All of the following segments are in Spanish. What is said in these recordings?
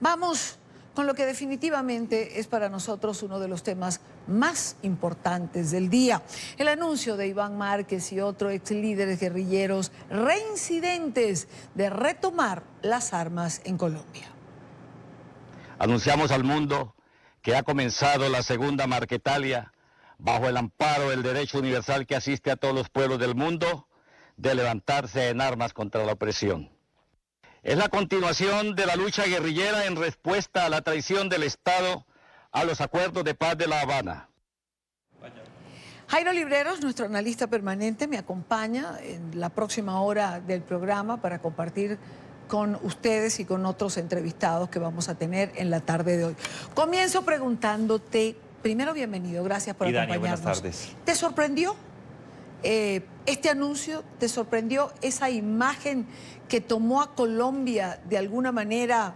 Vamos con lo que definitivamente es para nosotros uno de los temas más importantes del día. El anuncio de Iván Márquez y otros ex líderes guerrilleros reincidentes de retomar las armas en Colombia. Anunciamos al mundo que ha comenzado la segunda Marquetalia bajo el amparo del derecho universal que asiste a todos los pueblos del mundo de levantarse en armas contra la opresión. Es la continuación de la lucha guerrillera en respuesta a la traición del Estado a los acuerdos de paz de La Habana. Jairo Libreros, nuestro analista permanente, me acompaña en la próxima hora del programa para compartir con ustedes y con otros entrevistados que vamos a tener en la tarde de hoy. Comienzo preguntándote, primero bienvenido, gracias por acompañarnos. Buenas tardes. ¿Te sorprendió este anuncio? ¿Te sorprendió esa imagen que tomó a Colombia de alguna manera?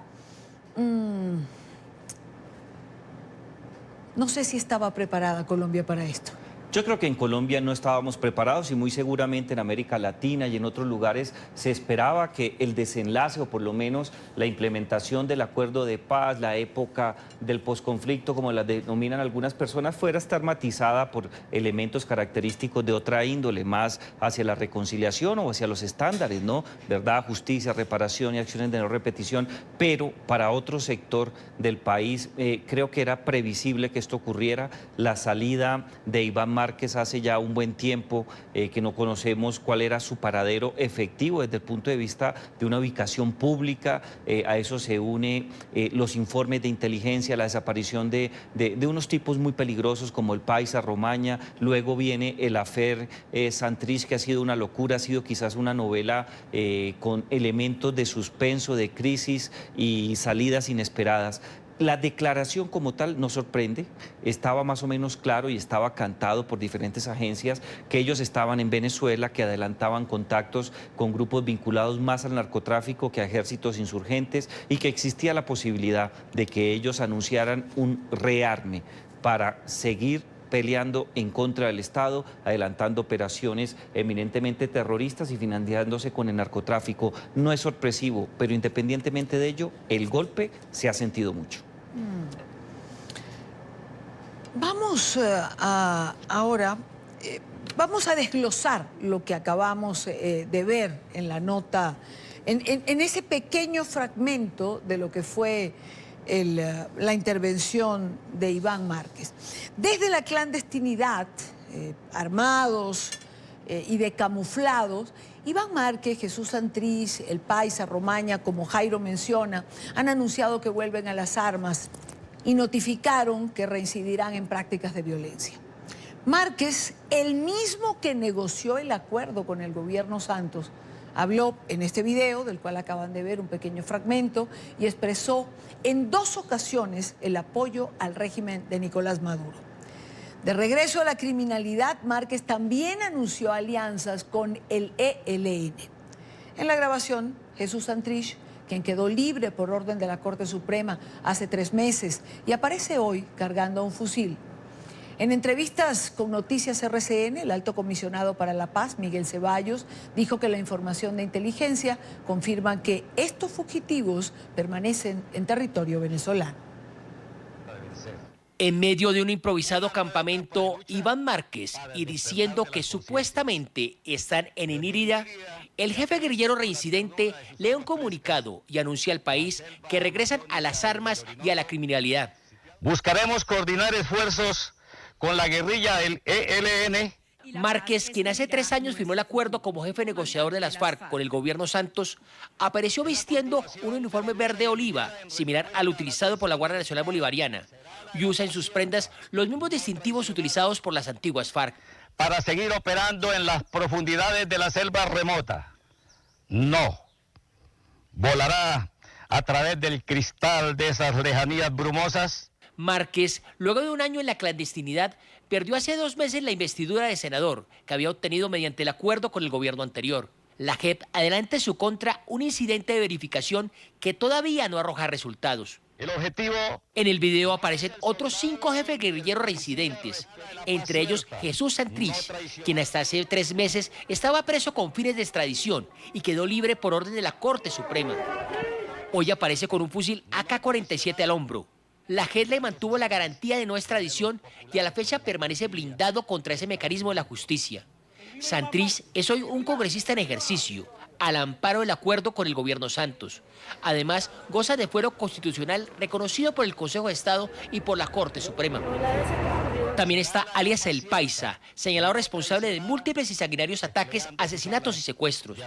No sé si estaba preparada Colombia para esto. Yo creo que en Colombia no estábamos preparados y muy seguramente en América Latina y en otros lugares se esperaba que el desenlace o por lo menos la implementación del acuerdo de paz, la época del posconflicto, como la denominan algunas personas, fuera a estar matizada por elementos característicos de otra índole, más hacia la reconciliación o hacia los estándares, ¿no? Verdad, justicia, reparación y acciones de no repetición, pero para otro sector del país creo que era previsible que esto ocurriera. La salida de Iván Márquez hace ya un buen tiempo que no conocemos cuál era su paradero efectivo desde el punto de vista de una ubicación pública. A eso se une los informes de inteligencia, la desaparición de unos tipos muy peligrosos como el Paisa Romaña. Luego viene el Afer Santrich, que ha sido una locura, ha sido quizás una novela con elementos de suspenso, de crisis y salidas inesperadas. La declaración como tal nos sorprende, estaba más o menos claro y estaba cantado por diferentes agencias que ellos estaban en Venezuela, que adelantaban contactos con grupos vinculados más al narcotráfico que a ejércitos insurgentes y que existía la posibilidad de que ellos anunciaran un rearme para seguir peleando en contra del Estado, adelantando operaciones eminentemente terroristas y financiándose con el narcotráfico. No es sorpresivo, pero independientemente de ello, el golpe se ha sentido mucho. Vamos ahora, vamos a desglosar lo que acabamos de ver en la nota, en ese pequeño fragmento de lo que fue la intervención de Iván Márquez. Desde la clandestinidad, armados y de camuflados, Iván Márquez, Jesús Santrich, el Paisa Romaña, como Jairo menciona, han anunciado que vuelven a las armas y notificaron que reincidirán en prácticas de violencia. Márquez, el mismo que negoció el acuerdo con el gobierno Santos, habló en este video, del cual acaban de ver un pequeño fragmento, y expresó en 2 ocasiones el apoyo al régimen de Nicolás Maduro. De regreso a la criminalidad, Márquez también anunció alianzas con el ELN. En la grabación, Jesús Santrich, quien quedó libre por orden de la Corte Suprema hace 3 meses y aparece hoy cargando un fusil. En entrevistas con Noticias RCN, el alto comisionado para la paz, Miguel Ceballos, dijo que la información de inteligencia confirma que estos fugitivos permanecen en territorio venezolano. En medio de un improvisado campamento, Iván Márquez, y diciendo que supuestamente están en Inírida, el jefe guerrillero reincidente lee un comunicado y anuncia al país que regresan a las armas y a la criminalidad. Buscaremos coordinar esfuerzos con la guerrilla del ELN. Márquez, quien hace 3 años firmó el acuerdo como jefe negociador de las FARC con el gobierno Santos, apareció vistiendo un uniforme verde oliva, similar al utilizado por la Guardia Nacional Bolivariana, y usa en sus prendas los mismos distintivos utilizados por las antiguas FARC. Para seguir operando en las profundidades de la selva remota. No. Volará a través del cristal de esas lejanías brumosas. Márquez, luego de 1 año en la clandestinidad, perdió hace 2 meses la investidura de senador que había obtenido mediante el acuerdo con el gobierno anterior. La JEP adelanta en su contra un incidente de verificación que todavía no arroja resultados. El objetivo... En el video aparecen otros 5 jefes guerrilleros reincidentes, entre ellos Jesús Santrich, quien hasta hace 3 meses estaba preso con fines de extradición y quedó libre por orden de la Corte Suprema. Hoy aparece con un fusil AK-47 al hombro. La JEP le mantuvo la garantía de no extradición y a la fecha permanece blindado contra ese mecanismo de la justicia. Santrich es hoy un congresista en ejercicio, al amparo del acuerdo con el gobierno Santos. Además, goza de fuero constitucional reconocido por el Consejo de Estado y por la Corte Suprema. También está alias El Paisa, señalado responsable de múltiples y sanguinarios ataques, asesinatos y secuestros.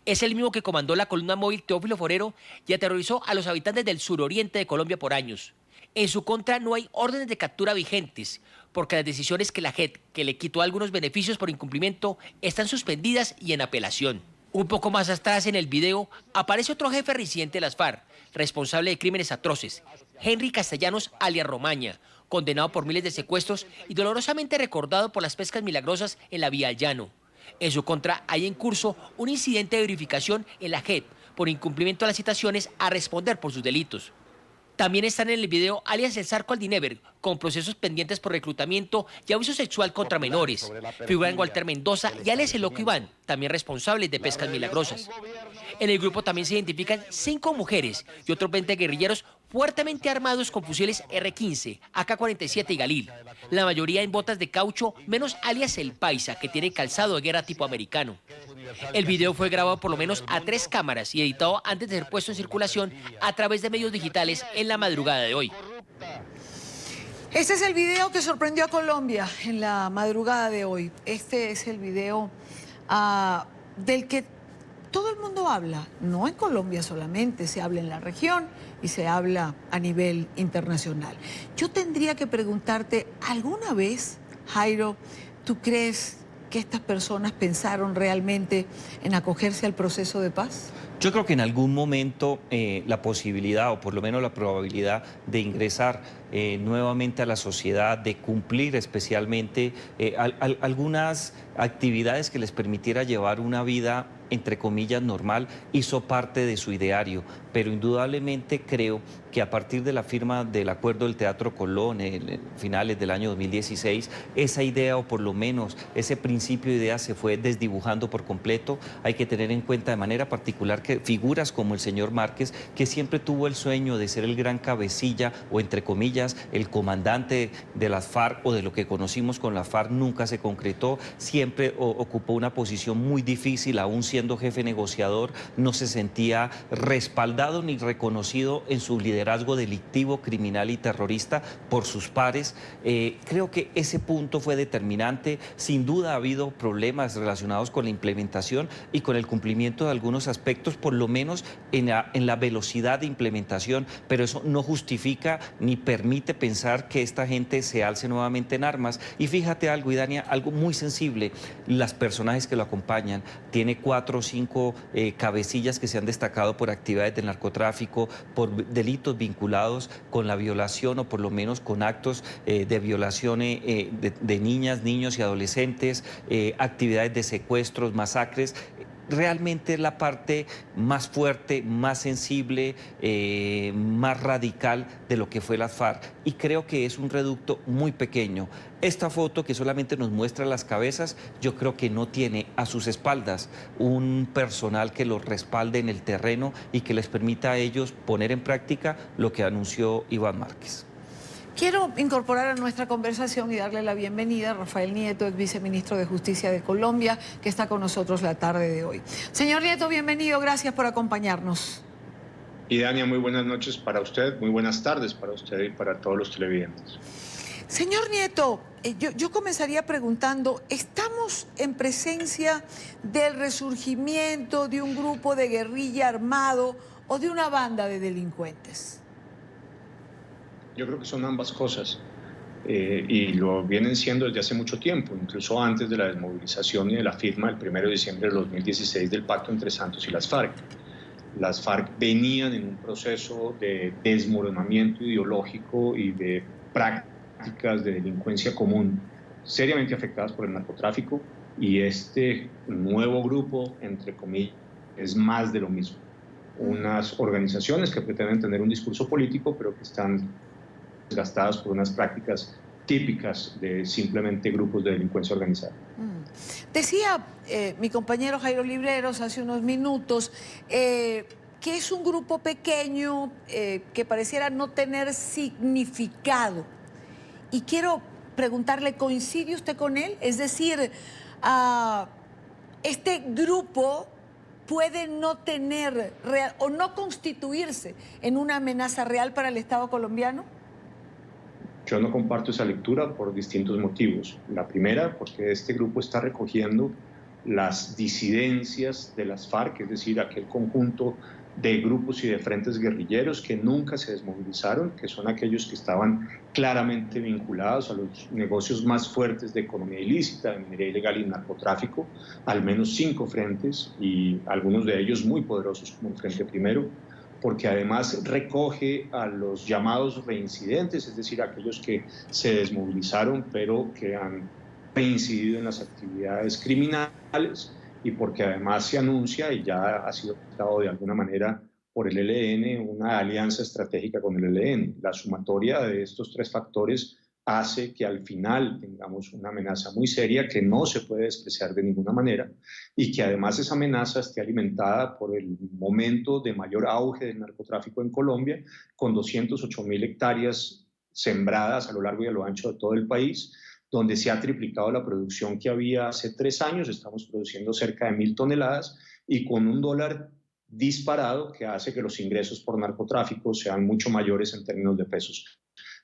Es el mismo que comandó la columna móvil Teófilo Forero y aterrorizó a los habitantes del suroriente de Colombia por años. En su contra no hay órdenes de captura vigentes, porque las decisiones que la JEP, que le quitó algunos beneficios por incumplimiento, están suspendidas y en apelación. Un poco más atrás en el video aparece otro jefe reincidente de las FARC, responsable de crímenes atroces, Henry Castellanos alias Romaña, condenado por miles de secuestros y dolorosamente recordado por las pescas milagrosas en la vía al llano. En su contra hay en curso un incidente de verificación en la JEP por incumplimiento de las citaciones a responder por sus delitos. También están en el video alias El Zarco Aldinever, con procesos pendientes por reclutamiento y abuso sexual contra menores. Figuran Walter Mendoza y alias El Loco Iván, también responsables de pescas milagrosas. En el grupo también se identifican 5 mujeres y otros 20 guerrilleros fuertemente armados con fusiles R-15, AK-47 y Galil. La mayoría en botas de caucho, menos alias El Paisa, que tiene calzado de guerra tipo americano. El video fue grabado por lo menos a 3 cámaras y editado antes de ser puesto en circulación a través de medios digitales en la madrugada de hoy. Este es el video que sorprendió a Colombia en la madrugada de hoy. Este es el video del que todo el mundo habla, no en Colombia solamente, se habla en la región y se habla a nivel internacional. Yo tendría que preguntarte, ¿alguna vez, Jairo, tú crees que estas personas pensaron realmente en acogerse al proceso de paz? Yo creo que en algún momento la posibilidad, o por lo menos la probabilidad de ingresar nuevamente a la sociedad, de cumplir especialmente algunas actividades que les permitiera llevar una vida entre comillas normal, hizo parte de su ideario, pero indudablemente creo que a partir de la firma del acuerdo del Teatro Colón en finales del año 2016, esa idea, o por lo menos ese principio de idea, se fue desdibujando por completo. Hay que tener en cuenta de manera particular que figuras como el señor Márquez, que siempre tuvo el sueño de ser el gran cabecilla, o entre comillas, el comandante de las FARC, o de lo que conocimos con la FARC, nunca se concretó, siempre ocupó una posición muy difícil, aún siendo jefe negociador, no se sentía respaldado ni reconocido en su liderazgo delictivo, criminal y terrorista por sus pares. Creo que ese punto fue determinante. Sin duda ha habido problemas relacionados con la implementación y con el cumplimiento de algunos aspectos, por lo menos en la velocidad de implementación, pero eso no justifica ni permite pensar que esta gente se alce nuevamente en armas. Y fíjate algo, Idania, algo muy sensible, las personajes que lo acompañan, tiene 4 o 5 cabecillas que se han destacado por actividades de narcotráfico, por delitos vinculados con la violación, o por lo menos con actos de violación de niñas, niños y adolescentes, actividades de secuestros, masacres. Realmente es la parte más fuerte, más sensible, más radical de lo que fue la FARC, y creo que es un reducto muy pequeño. Esta foto, que solamente nos muestra las cabezas, yo creo que no tiene a sus espaldas un personal que los respalde en el terreno y que les permita a ellos poner en práctica lo que anunció Iván Márquez. Quiero incorporar a nuestra conversación y darle la bienvenida a Rafael Nieto, ex viceministro de Justicia de Colombia, que está con nosotros la tarde de hoy. Señor Nieto, bienvenido, gracias por acompañarnos. Idania, muy buenas noches para usted, muy buenas tardes para usted y para todos los televidentes. Señor Nieto, yo comenzaría preguntando, ¿estamos en presencia del resurgimiento de un grupo de guerrilla armado o de una banda de delincuentes? Yo creo que son ambas cosas, y lo vienen siendo desde hace mucho tiempo, incluso antes de la desmovilización y de la firma el 1 de diciembre de 2016 del pacto entre Santos y las FARC. Las FARC venían en un proceso de desmoronamiento ideológico y de prácticas de delincuencia común seriamente afectadas por el narcotráfico, y este nuevo grupo, entre comillas, es más de lo mismo. Unas organizaciones que pretenden tener un discurso político, pero que están desgastadas por unas prácticas típicas de simplemente grupos de delincuencia organizada. Decía mi compañero Jairo Libreros hace unos minutos, que es un grupo pequeño que pareciera no tener significado. Y quiero preguntarle, ¿coincide usted con él? Es decir, este grupo puede no tener real, o no constituirse en una amenaza real para el Estado colombiano. Yo no comparto esa lectura por distintos motivos. La primera, porque este grupo está recogiendo las disidencias de las FARC, es decir, aquel conjunto de grupos y de frentes guerrilleros que nunca se desmovilizaron, que son aquellos que estaban claramente vinculados a los negocios más fuertes de economía ilícita, de minería ilegal y narcotráfico, al menos 5 frentes, y algunos de ellos muy poderosos como el Frente Primero, porque además recoge a los llamados reincidentes, es decir, aquellos que se desmovilizaron pero que han reincidido en las actividades criminales, y porque además se anuncia, y ya ha sido dado de alguna manera por el ELN, una alianza estratégica con el ELN. La sumatoria de estos 3 factores hace que al final tengamos una amenaza muy seria que no se puede despreciar de ninguna manera, y que además esa amenaza esté alimentada por el momento de mayor auge del narcotráfico en Colombia, con 208.000 hectáreas sembradas a lo largo y a lo ancho de todo el país, donde se ha triplicado la producción que había hace 3 años. Estamos produciendo cerca de 1.000 toneladas y con un dólar disparado que hace que los ingresos por narcotráfico sean mucho mayores en términos de pesos.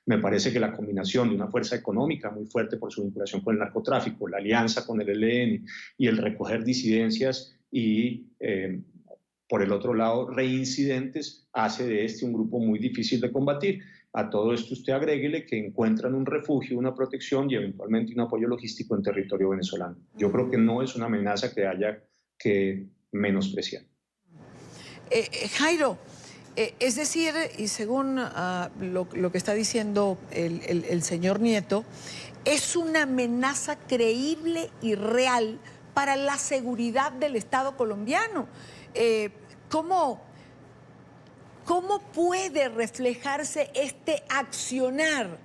Me parece que la combinación de una fuerza económica muy fuerte por su vinculación con el narcotráfico, la alianza con el ELN y el recoger disidencias y, por el otro lado, reincidentes, hace de este un grupo muy difícil de combatir. A todo esto usted agréguele que encuentran un refugio, una protección y eventualmente un apoyo logístico en territorio venezolano. Yo creo que no es una amenaza que haya que menospreciar. Jairo, es decir, y según lo que está diciendo el señor Nieto, es una amenaza creíble y real para la seguridad del Estado colombiano. ¿Cómo puede reflejarse este accionar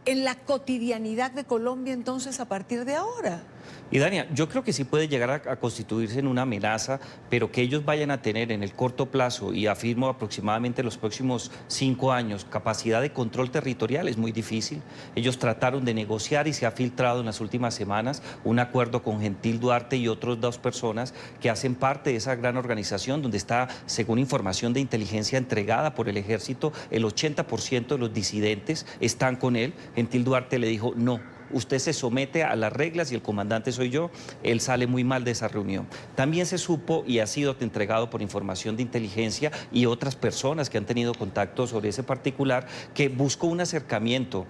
en la cotidianidad de Colombia entonces a partir de ahora? Y Dania, yo creo que sí puede llegar a constituirse en una amenaza, pero que ellos vayan a tener en el corto plazo, y afirmo aproximadamente los próximos 5 años, capacidad de control territorial es muy difícil. Ellos trataron de negociar y se ha filtrado en las últimas semanas un acuerdo con Gentil Duarte y otras 2 personas que hacen parte de esa gran organización donde está, según información de inteligencia entregada por el ejército, el 80% de los disidentes están con él. Gentil Duarte le dijo no. Usted se somete a las reglas y el comandante soy yo. Él sale muy mal de esa reunión. También se supo y ha sido entregado por información de inteligencia y otras personas que han tenido contacto sobre ese particular, que buscó un acercamiento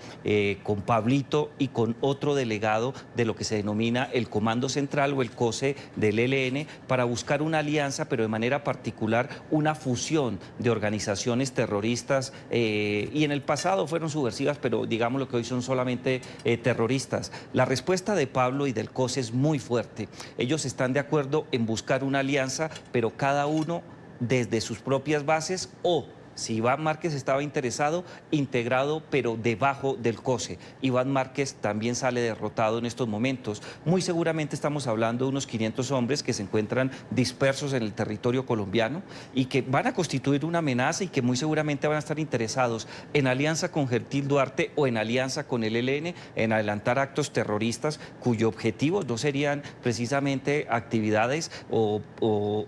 con Pablito y con otro delegado de lo que se denomina el Comando Central o el COSE del ELN para buscar una alianza, pero de manera particular una fusión de organizaciones terroristas y en el pasado fueron subversivas, pero digamos lo que hoy son solamente terroristas. La respuesta de Pablo y del COSE es muy fuerte. Ellos están de acuerdo en buscar una alianza, pero cada uno desde sus propias bases o, si Iván Márquez estaba interesado, integrado, pero debajo del COSE. Iván Márquez también sale derrotado en estos momentos. Muy seguramente estamos hablando de unos 500 hombres que se encuentran dispersos en el territorio colombiano y que van a constituir una amenaza y que muy seguramente van a estar interesados en alianza con Gentil Duarte o en alianza con el ELN, en adelantar actos terroristas cuyo objetivo no serían precisamente actividades o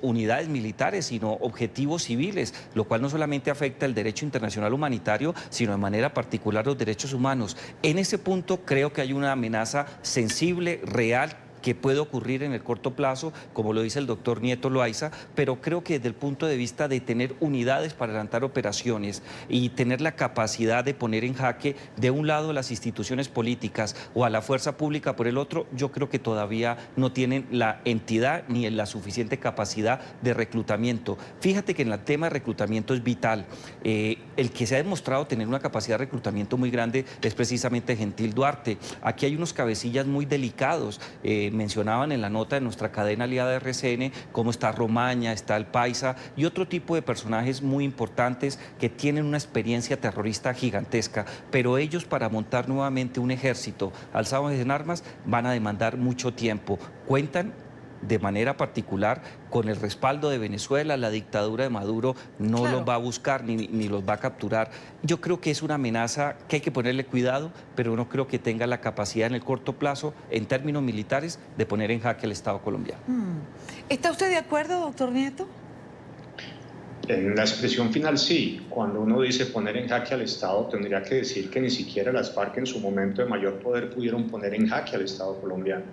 unidades militares, sino objetivos civiles, lo cual no solamente afecta el derecho internacional humanitario, sino de manera particular los derechos humanos. En ese punto creo que hay una amenaza sensible, real, que puede ocurrir en el corto plazo, como lo dice el doctor Nieto Loaiza, pero creo que desde el punto de vista de tener unidades para adelantar operaciones y tener la capacidad de poner en jaque de un lado las instituciones políticas o a la fuerza pública por el otro, yo creo que todavía no tienen la entidad ni la suficiente capacidad de reclutamiento. Fíjate que en el tema de reclutamiento es vital. El que se ha demostrado tener una capacidad de reclutamiento muy grande es precisamente Gentil Duarte. Aquí hay unos cabecillas muy delicados. Mencionaban en la nota de nuestra cadena aliada de RCN cómo está Romaña, está el Paisa y otro tipo de personajes muy importantes que tienen una experiencia terrorista gigantesca, pero ellos para montar nuevamente un ejército alzado en armas van a demandar mucho tiempo. Cuentan de manera particular con el respaldo de Venezuela. La dictadura de Maduro no los va a buscar ni los va a capturar. Yo creo que es una amenaza que hay que ponerle cuidado, pero no creo que tenga la capacidad en el corto plazo, en términos militares, de poner en jaque al Estado colombiano. ¿Está usted de acuerdo, doctor Nieto? En la expresión final sí. Cuando uno dice poner en jaque al Estado, tendría que decir que ni siquiera las FARC en su momento de mayor poder pudieron poner en jaque al Estado colombiano,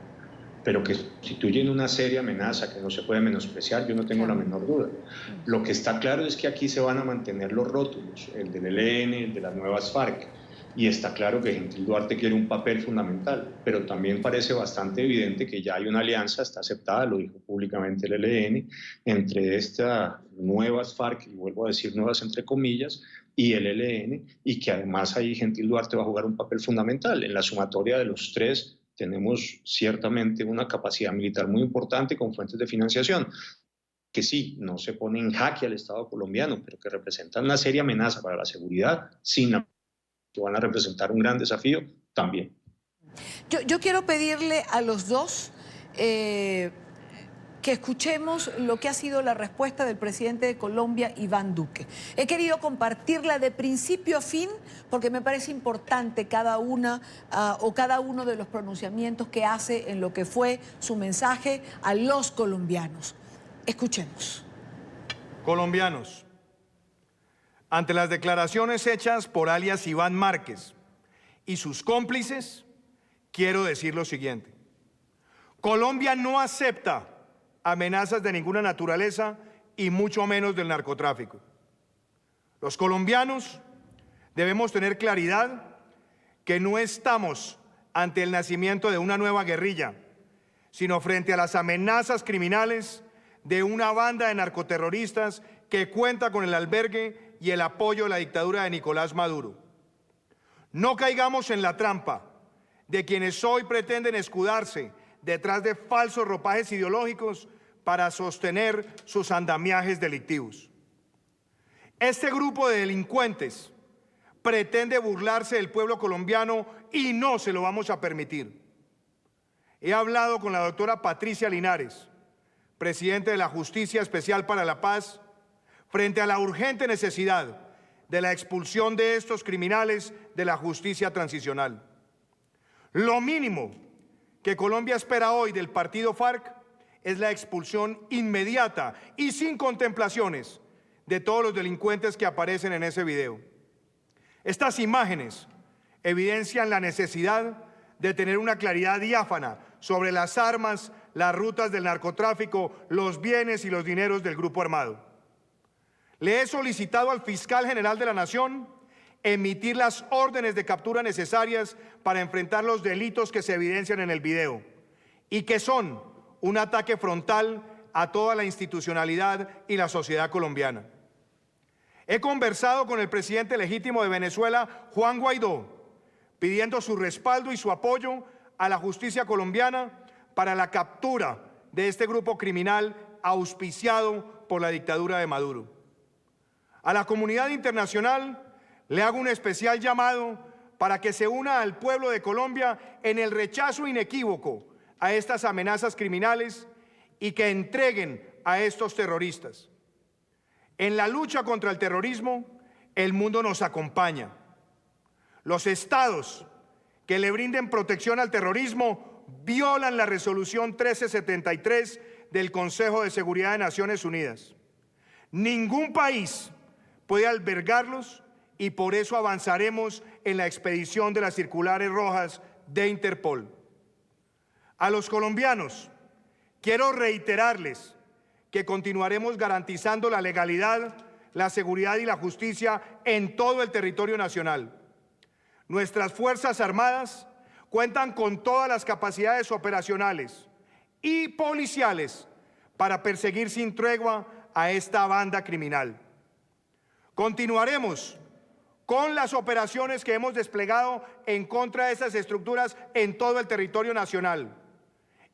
pero que constituyen una seria amenaza que no se puede menospreciar, yo no tengo la menor duda. Lo que está claro es que aquí se van a mantener los rótulos, el del ELN, el de las nuevas FARC, y está claro que Gentil Duarte quiere un papel fundamental, pero también parece bastante evidente que ya hay una alianza, está aceptada, lo dijo públicamente el ELN, entre estas nuevas FARC, y vuelvo a decir nuevas entre comillas, y el ELN, y que además ahí Gentil Duarte va a jugar un papel fundamental. En la sumatoria de los tres tenemos ciertamente una capacidad militar muy importante con fuentes de financiación, que sí, no se pone en jaque al Estado colombiano, pero que representan una seria amenaza para la seguridad, sin la que van a representar un gran desafío también. Yo quiero pedirle a los dos que escuchemos lo que ha sido la respuesta del presidente de Colombia, Iván Duque. He querido compartirla de principio a fin porque me parece importante cada uno de los pronunciamientos que hace en lo que fue su mensaje a los colombianos. Escuchemos. Colombianos, ante las declaraciones hechas por alias Iván Márquez y sus cómplices, quiero decir lo siguiente. Colombia no acepta amenazas de ninguna naturaleza y mucho menos del narcotráfico. Los colombianos debemos tener claridad que no estamos ante el nacimiento de una nueva guerrilla, sino frente a las amenazas criminales de una banda de narcoterroristas que cuenta con el albergue y el apoyo de la dictadura de Nicolás Maduro. No caigamos en la trampa de quienes hoy pretenden escudarse detrás de falsos ropajes ideológicos para sostener sus andamiajes delictivos. Este grupo de delincuentes pretende burlarse del pueblo colombiano y no se lo vamos a permitir. He hablado con la doctora Patricia Linares, presidente de la Justicia Especial para la Paz, frente a la urgente necesidad de la expulsión de estos criminales de la justicia transicional. Lo mínimo que Colombia espera hoy del partido FARC es la expulsión inmediata y sin contemplaciones de todos los delincuentes que aparecen en ese video. Estas imágenes evidencian la necesidad de tener una claridad diáfana sobre las armas, las rutas del narcotráfico, los bienes y los dineros del grupo armado. Le he solicitado al fiscal general de la Nación emitir las órdenes de captura necesarias para enfrentar los delitos que se evidencian en el video y que son un ataque frontal a toda la institucionalidad y la sociedad colombiana. He conversado con el presidente legítimo de Venezuela, Juan Guaidó, pidiendo su respaldo y su apoyo a la justicia colombiana para la captura de este grupo criminal auspiciado por la dictadura de Maduro. A la comunidad internacional le hago un especial llamado para que se una al pueblo de Colombia en el rechazo inequívoco a estas amenazas criminales y que entreguen a estos terroristas. En la lucha contra el terrorismo, el mundo nos acompaña. Los estados que le brinden protección al terrorismo violan la resolución 1373 del Consejo de Seguridad de Naciones Unidas. Ningún país puede albergarlos y por eso avanzaremos en la expedición de las circulares rojas de Interpol. A los colombianos quiero reiterarles que continuaremos garantizando la legalidad, la seguridad y la justicia en todo el territorio nacional. Nuestras Fuerzas Armadas cuentan con todas las capacidades operacionales y policiales para perseguir sin tregua a esta banda criminal. Continuaremos con las operaciones que hemos desplegado en contra de esas estructuras en todo el territorio nacional,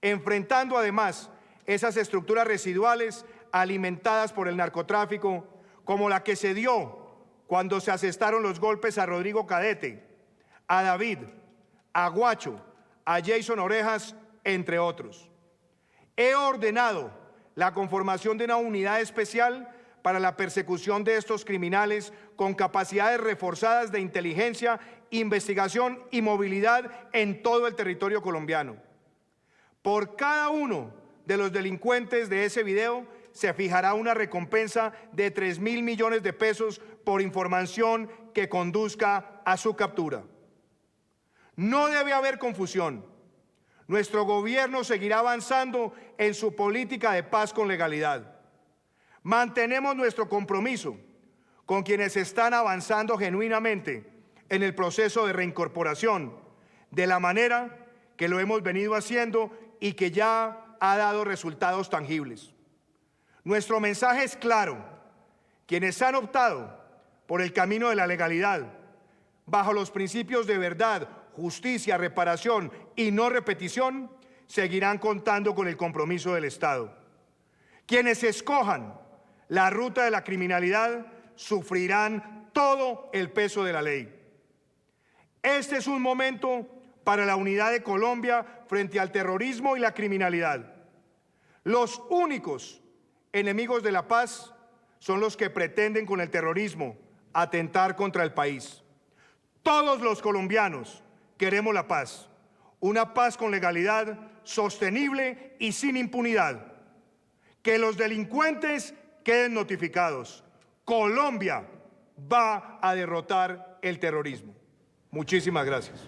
enfrentando además esas estructuras residuales alimentadas por el narcotráfico, como la que se dio cuando se asestaron los golpes a Rodrigo Cadete, a David, a Guacho, a Jason Orejas, entre otros. He ordenado la conformación de una unidad especial para la persecución de estos criminales con capacidades reforzadas de inteligencia, investigación y movilidad en todo el territorio colombiano. Por cada uno de los delincuentes de ese video se fijará una recompensa de 3.000 millones de pesos por información que conduzca a su captura. No debe haber confusión. Nuestro gobierno seguirá avanzando en su política de paz con legalidad. Mantenemos nuestro compromiso con quienes están avanzando genuinamente en el proceso de reincorporación, de la manera que lo hemos venido haciendo y que ya ha dado resultados tangibles. Nuestro mensaje es claro: quienes han optado por el camino de la legalidad, bajo los principios de verdad, justicia, reparación y no repetición, seguirán contando con el compromiso del Estado. Quienes escojan la ruta de la criminalidad sufrirán todo el peso de la ley. Este es un momento para la unidad de Colombia frente al terrorismo y la criminalidad. Los únicos enemigos de la paz son los que pretenden con el terrorismo atentar contra el país. Todos los colombianos queremos la paz, una paz con legalidad, sostenible y sin impunidad. Que los delincuentes queden notificados. Colombia va a derrotar el terrorismo. Muchísimas gracias.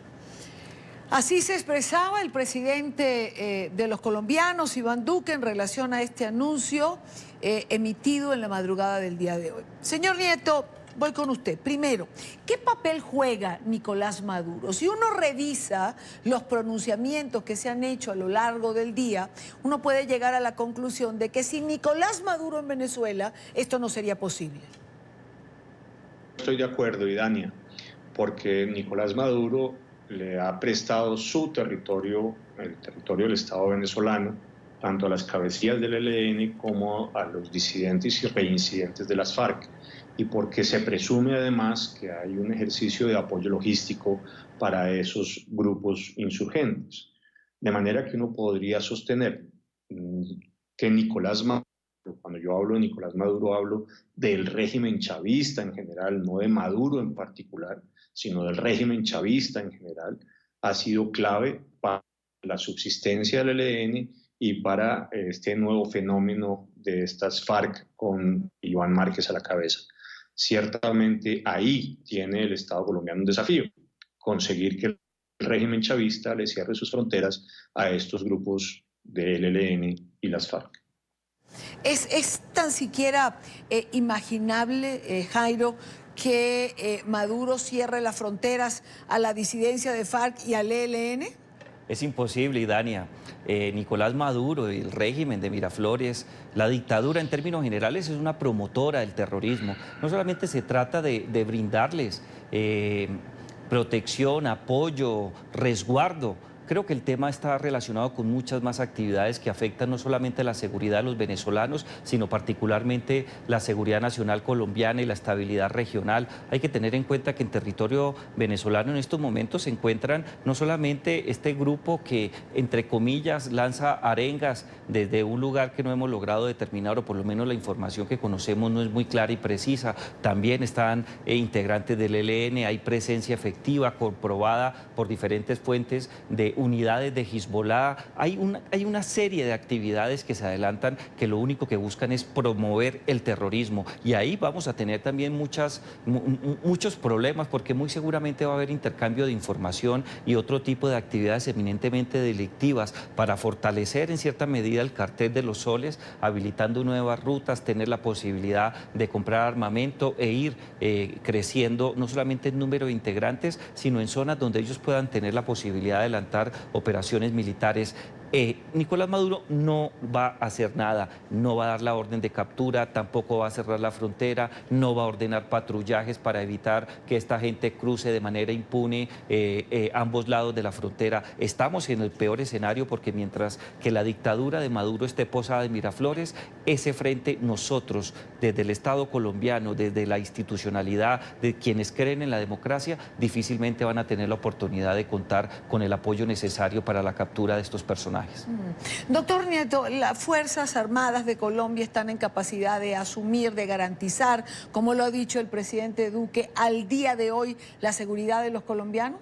Así se expresaba el presidente de los colombianos, Iván Duque, en relación a este anuncio emitido en la madrugada del día de hoy. Señor Nieto, voy con usted. Primero, ¿qué papel juega Nicolás Maduro? Si uno revisa los pronunciamientos que se han hecho a lo largo del día, uno puede llegar a la conclusión de que sin Nicolás Maduro en Venezuela, esto no sería posible. Estoy de acuerdo, Idania, porque Nicolás Maduro le ha prestado su territorio, el territorio del Estado venezolano, tanto a las cabecillas del ELN como a los disidentes y reincidentes de las FARC, y porque se presume además que hay un ejercicio de apoyo logístico para esos grupos insurgentes. De manera que uno podría sostener que Nicolás Maduro, cuando yo hablo de Nicolás Maduro, hablo del régimen chavista en general, no de Maduro en particular, sino del régimen chavista en general, ha sido clave para la subsistencia del ELN y para este nuevo fenómeno de estas FARC con Iván Márquez a la cabeza. Ciertamente ahí tiene el Estado colombiano un desafío, conseguir que el régimen chavista le cierre sus fronteras a estos grupos del ELN y las FARC. ¿Es tan siquiera imaginable, Jairo, que Maduro cierre las fronteras a la disidencia de FARC y al ELN? Es imposible, Idania. Nicolás Maduro y el régimen de Miraflores, la dictadura en términos generales es una promotora del terrorismo. No solamente se trata de brindarles protección, apoyo, resguardo. Creo que el tema está relacionado con muchas más actividades que afectan no solamente la seguridad de los venezolanos, sino particularmente la seguridad nacional colombiana y la estabilidad regional. Hay que tener en cuenta que en territorio venezolano en estos momentos se encuentran no solamente este grupo que, entre comillas, lanza arengas desde un lugar que no hemos logrado determinar, o por lo menos la información que conocemos no es muy clara y precisa. También están integrantes del ELN, hay presencia efectiva comprobada por diferentes fuentes de unidades de Hezbollah. Hay una serie de actividades que se adelantan que lo único que buscan es promover el terrorismo, y ahí vamos a tener también muchos problemas, porque muy seguramente va a haber intercambio de información y otro tipo de actividades eminentemente delictivas para fortalecer en cierta medida el cartel de los soles, habilitando nuevas rutas, tener la posibilidad de comprar armamento e ir creciendo no solamente en número de integrantes, sino en zonas donde ellos puedan tener la posibilidad de adelantar operaciones militares. Nicolás Maduro no va a hacer nada, no va a dar la orden de captura, tampoco va a cerrar la frontera, no va a ordenar patrullajes para evitar que esta gente cruce de manera impune ambos lados de la frontera. Estamos en el peor escenario, porque mientras que la dictadura de Maduro esté posada en Miraflores, ese frente nosotros, desde el Estado colombiano, desde la institucionalidad, de quienes creen en la democracia, difícilmente van a tener la oportunidad de contar con el apoyo necesario para la captura de estos personajes. personajes. Doctor Nieto, las Fuerzas Armadas de Colombia están en capacidad de asumir, de garantizar, como lo ha dicho el presidente Duque, al día de hoy la seguridad de los colombianos.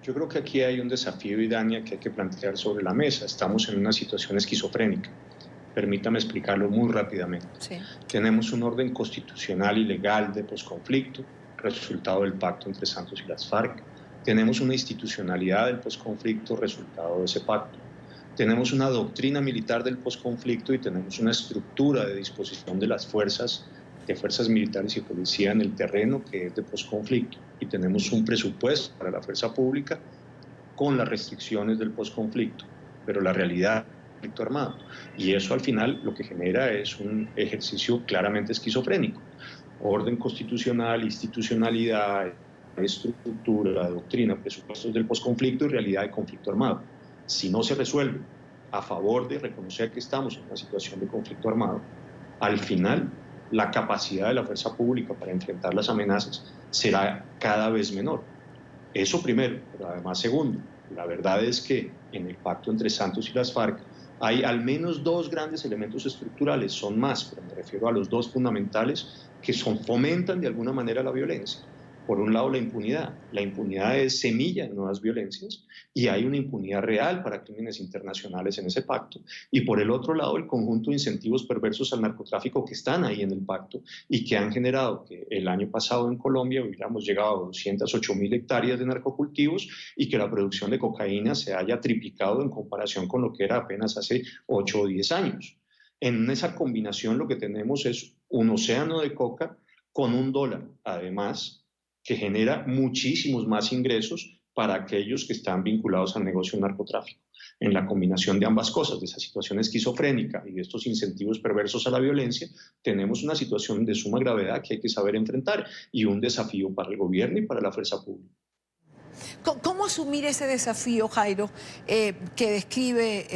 Yo creo que aquí hay un desafío, Idania, que hay que plantear sobre la mesa. Estamos en una situación esquizofrénica. Permítame explicarlo muy rápidamente. Sí. Tenemos un orden constitucional y legal de posconflicto, resultado del pacto entre Santos y las FARC. Tenemos una institucionalidad del posconflicto, resultado de ese pacto. Tenemos una doctrina militar del posconflicto y tenemos una estructura de disposición de las fuerzas militares y policía en el terreno que es de posconflicto. Y tenemos un presupuesto para la fuerza pública con las restricciones del posconflicto, pero la realidad es conflicto armado. Y eso al final lo que genera es un ejercicio claramente esquizofrénico. Orden constitucional, institucionalidad, estructura, doctrina, presupuestos del posconflicto y realidad de conflicto armado. Si no se resuelve a favor de reconocer que estamos en una situación de conflicto armado, al final la capacidad de la fuerza pública para enfrentar las amenazas será cada vez menor. Eso primero, pero además segundo, la verdad es que en el pacto entre Santos y las FARC hay al menos dos grandes elementos estructurales, son más, pero me refiero a los dos fundamentales que fomentan de alguna manera la violencia. Por un lado, la impunidad. La impunidad es semilla de nuevas violencias y hay una impunidad real para crímenes internacionales en ese pacto. Y por el otro lado, el conjunto de incentivos perversos al narcotráfico que están ahí en el pacto y que han generado que el año pasado en Colombia hubiéramos llegado a 208.000 hectáreas de narcocultivos y que la producción de cocaína se haya triplicado en comparación con lo que era apenas hace 8 o 10 años. En esa combinación lo que tenemos es un océano de coca con $1, además, que genera muchísimos más ingresos para aquellos que están vinculados al negocio del narcotráfico. En la combinación de ambas cosas, de esa situación esquizofrénica y de estos incentivos perversos a la violencia, tenemos una situación de suma gravedad que hay que saber enfrentar y un desafío para el gobierno y para la fuerza pública. ¿Cómo asumir ese desafío, Jairo, que describe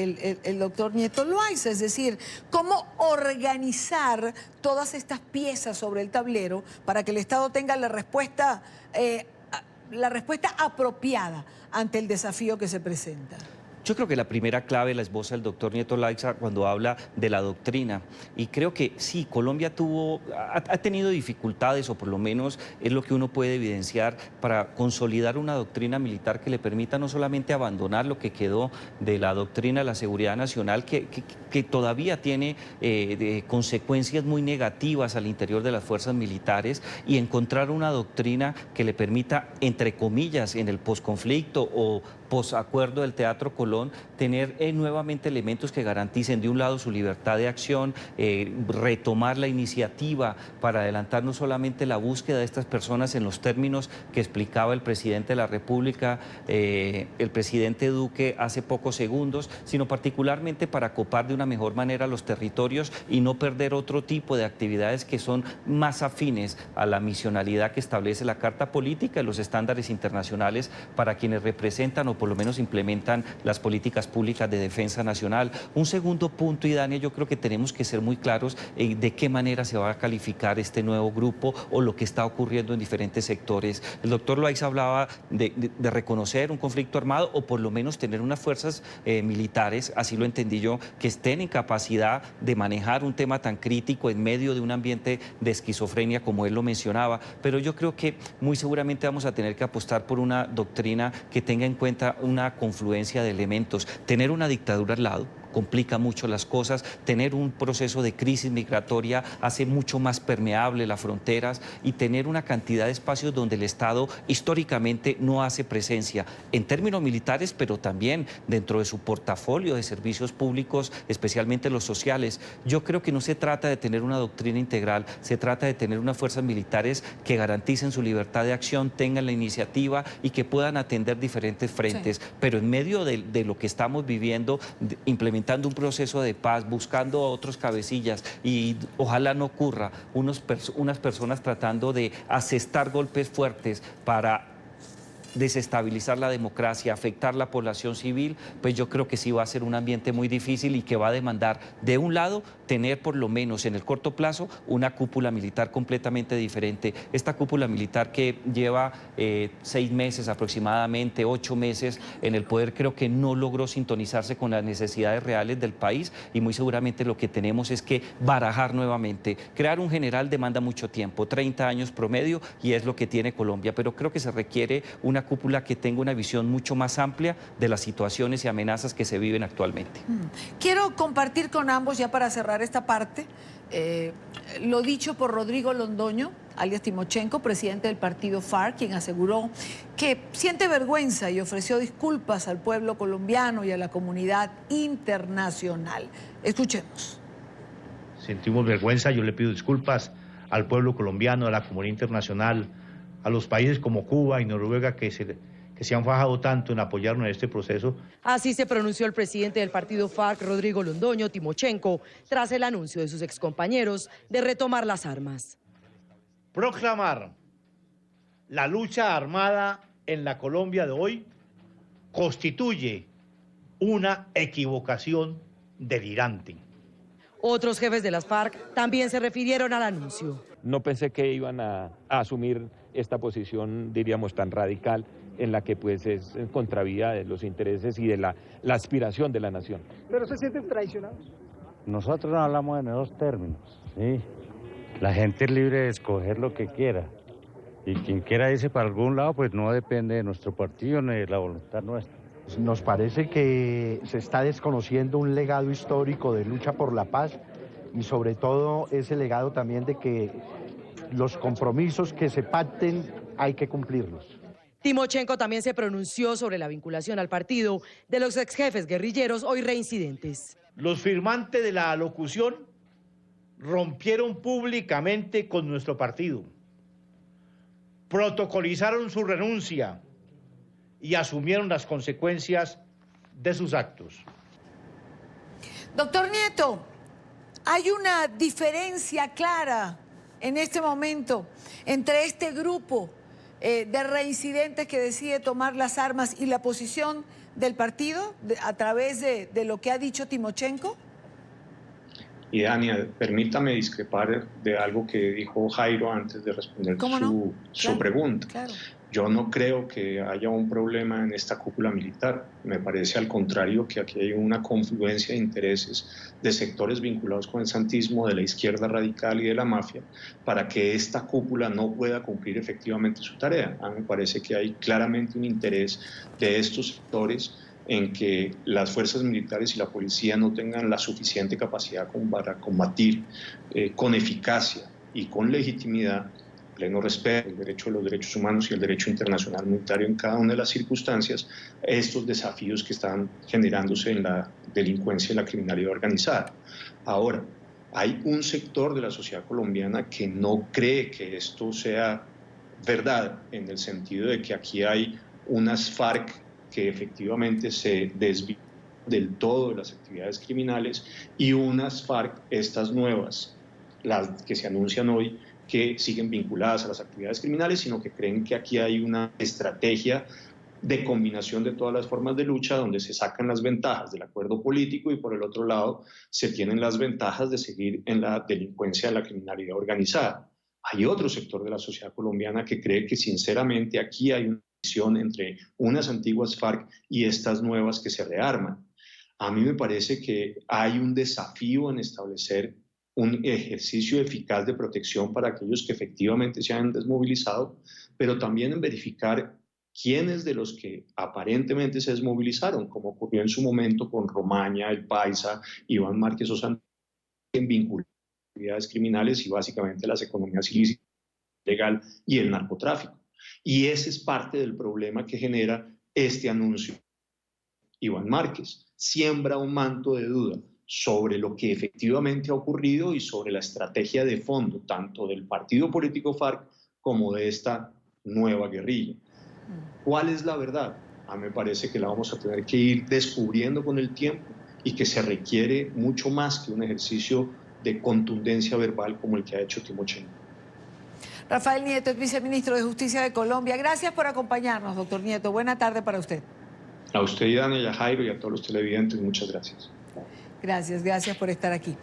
el doctor Nieto Loaiza? Es decir, ¿cómo organizar todas estas piezas sobre el tablero para que el Estado tenga la respuesta apropiada ante el desafío que se presenta? Yo creo que la primera clave la esboza el doctor Nieto Loaiza cuando habla de la doctrina. Y creo que sí, Colombia ha tenido dificultades, o por lo menos es lo que uno puede evidenciar, para consolidar una doctrina militar que le permita no solamente abandonar lo que quedó de la doctrina de la seguridad nacional, que todavía tiene consecuencias muy negativas al interior de las fuerzas militares, y encontrar una doctrina que le permita, entre comillas, en el posconflicto o posacuerdo del Teatro Colón, tener nuevamente elementos que garanticen de un lado su libertad de acción, retomar la iniciativa para adelantar no solamente la búsqueda de estas personas en los términos que explicaba el presidente de la República, el presidente Duque hace pocos segundos, sino particularmente para copar de una mejor manera los territorios y no perder otro tipo de actividades que son más afines a la misionalidad que establece la Carta Política y los estándares internacionales para quienes representan o por lo menos implementan las políticas públicas de defensa nacional. Un segundo punto, y Dania, yo creo que tenemos que ser muy claros de qué manera se va a calificar este nuevo grupo o lo que está ocurriendo en diferentes sectores. El doctor Loaiza hablaba de reconocer un conflicto armado o por lo menos tener unas fuerzas militares, así lo entendí yo, que estén en capacidad de manejar un tema tan crítico en medio de un ambiente de esquizofrenia como él lo mencionaba. Pero yo creo que muy seguramente vamos a tener que apostar por una doctrina que tenga en cuenta una confluencia de elementos. Tener una dictadura al lado complica mucho las cosas, tener un proceso de crisis migratoria hace mucho más permeable las fronteras y tener una cantidad de espacios donde el Estado históricamente no hace presencia en términos militares, pero también dentro de su portafolio de servicios públicos, especialmente los sociales. Yo creo que no se trata de tener una doctrina integral, se trata de tener unas fuerzas militares que garanticen su libertad de acción, tengan la iniciativa y que puedan atender diferentes frentes, sí, pero en medio de lo que estamos viviendo, implementando un proceso de paz, buscando a otros cabecillas y ojalá no ocurra unas personas tratando de asestar golpes fuertes para desestabilizar la democracia, afectar la población civil, pues yo creo que sí va a ser un ambiente muy difícil y que va a demandar, de un lado, tener por lo menos en el corto plazo una cúpula militar completamente diferente. Esta cúpula militar que lleva 6 meses aproximadamente, 8 meses en el poder, creo que no logró sintonizarse con las necesidades reales del país y muy seguramente lo que tenemos es que barajar nuevamente. Crear un general demanda mucho tiempo, 30 años promedio, y es lo que tiene Colombia, pero creo que se requiere una cúpula que tenga una visión mucho más amplia de las situaciones y amenazas que se viven actualmente. Quiero compartir con ambos, ya para cerrar esta parte, lo dicho por Rodrigo Londoño, alias Timochenko, presidente del partido FARC, quien aseguró que siente vergüenza y ofreció disculpas al pueblo colombiano y a la comunidad internacional. Escuchemos. Sentimos vergüenza, yo le pido disculpas al pueblo colombiano, a la comunidad internacional, a los países como Cuba y Noruega que se han fajado tanto en apoyarnos en este proceso. Así se pronunció el presidente del partido FARC, Rodrigo Londoño, Timochenko, tras el anuncio de sus excompañeros de retomar las armas. Proclamar la lucha armada en la Colombia de hoy constituye una equivocación delirante. Otros jefes de las FARC también se refirieron al anuncio. No pensé que iban a asumir esta posición, diríamos, tan radical, en la que pues es en contravía de los intereses y de la aspiración de la nación. ¿Pero se sienten traicionados? Nosotros no hablamos en esos términos, ¿sí? La gente es libre de escoger lo que quiera. Y quien quiera irse para algún lado, pues no depende de nuestro partido ni de la voluntad nuestra. Nos parece que se está desconociendo un legado histórico de lucha por la paz y sobre todo ese legado también de que los compromisos que se pacten hay que cumplirlos. Timochenko también se pronunció sobre la vinculación al partido de los exjefes guerrilleros hoy reincidentes. Los firmantes de la alocución rompieron públicamente con nuestro partido, protocolizaron su renuncia y asumieron las consecuencias de sus actos. Doctor Nieto, hay una diferencia clara en este momento entre este grupo de reincidentes que decide tomar las armas y la posición del partido a través de lo que ha dicho Timochenko. Y Dania, permítame discrepar de algo que dijo Jairo antes de responder su pregunta. Claro. Yo no creo que haya un problema en esta cúpula militar. Me parece al contrario que aquí hay una confluencia de intereses de sectores vinculados con el santismo, de la izquierda radical y de la mafia, para que esta cúpula no pueda cumplir efectivamente su tarea. A mí me parece que hay claramente un interés de estos sectores en que las fuerzas militares y la policía no tengan la suficiente capacidad para combatir con eficacia y con legitimidad, pleno respeto del derecho de los derechos humanos y el derecho internacional humanitario en cada una de las circunstancias, estos desafíos que están generándose en la delincuencia y la criminalidad organizada. Ahora, hay un sector de la sociedad colombiana que no cree que esto sea verdad, en el sentido de que aquí hay unas FARC que efectivamente se desvían del todo de las actividades criminales y unas FARC, estas nuevas, las que se anuncian hoy, que siguen vinculadas a las actividades criminales, sino que creen que aquí hay una estrategia de combinación de todas las formas de lucha donde se sacan las ventajas del acuerdo político y por el otro lado se tienen las ventajas de seguir en la delincuencia, la criminalidad organizada. Hay otro sector de la sociedad colombiana que cree que sinceramente aquí hay una división entre unas antiguas FARC y estas nuevas que se rearman. A mí me parece que hay un desafío en establecer un ejercicio eficaz de protección para aquellos que efectivamente se han desmovilizado, pero también en verificar quiénes de los que aparentemente se desmovilizaron, como ocurrió en su momento con Romaña, El Paisa, Iván Márquez Osanto, en vinculación a actividades criminales y básicamente las economías ilícitas, legal y el narcotráfico. Y ese es parte del problema que genera este anuncio. Iván Márquez siembra un manto de duda sobre lo que efectivamente ha ocurrido y sobre la estrategia de fondo, tanto del partido político FARC como de esta nueva guerrilla. ¿Cuál es la verdad? A mí me parece que la vamos a tener que ir descubriendo con el tiempo y que se requiere mucho más que un ejercicio de contundencia verbal como el que ha hecho Timochenko. Rafael Nieto es viceministro de Justicia de Colombia. Gracias por acompañarnos, doctor Nieto. Buena tarde para usted. A usted, Dania, y a Jairo y a todos los televidentes, muchas gracias. Gracias por estar aquí.